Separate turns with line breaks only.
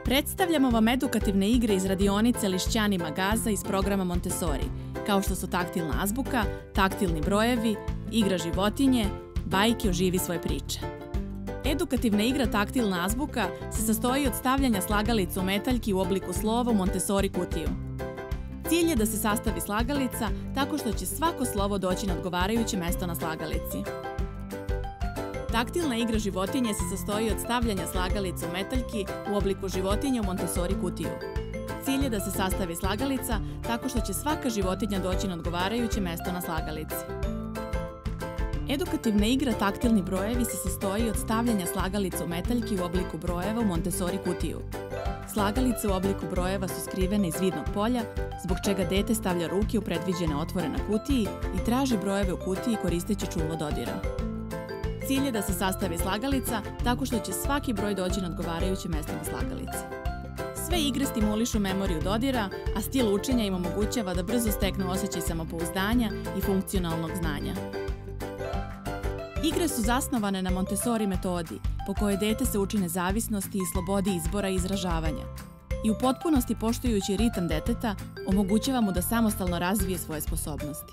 Predstavljamo vam edukativne igre iz radionice Lišćani Magaza iz programa Montessori, kao što su taktilna azbuka, taktilni brojevi, igra životinje, bajke o živi svoje priče. Edukativna igra taktilna azbuka se sastoji od stavljanja slagalica u metaljki u obliku slova u Montessori kutiju. Cilj je da se sastavi slagalica tako što će svako slovo doći na odgovarajuće mesto na slagalici. Taktilna igra životinje se sastoji od stavljanja slagalica u metaljki u obliku životinje u Montessori kutiju. Cilj je da se sastavi slagalica tako što će svaka životinja doći na odgovarajuće mesto na slagalici. Edukativna igra taktilni brojevi se sastoji od stavljanja slagalica u metaljki u obliku brojeva u Montessori kutiju. Slagalice u obliku brojeva su skrivene iz vidnog polja, zbog čega dete stavlja ruke u predviđene otvore na kutiji i traži brojeve u kutiji koristeći čulo dodira. Cilj je da se sastavi slagalica tako što će svaki broj doći na odgovarajuće mesto na slagalici. Sve igre stimulišu memoriju dodira, a stil učenja im omogućava da brzo steknu osjećaj samopouzdanja i funkcionalnog znanja. Igre su zasnovane na Montessori metodi, po kojoj dete se uči nezavisnosti i slobodi izbora i izražavanja. I u potpunosti poštujući ritam deteta, omogućava mu da samostalno razvije svoje sposobnosti.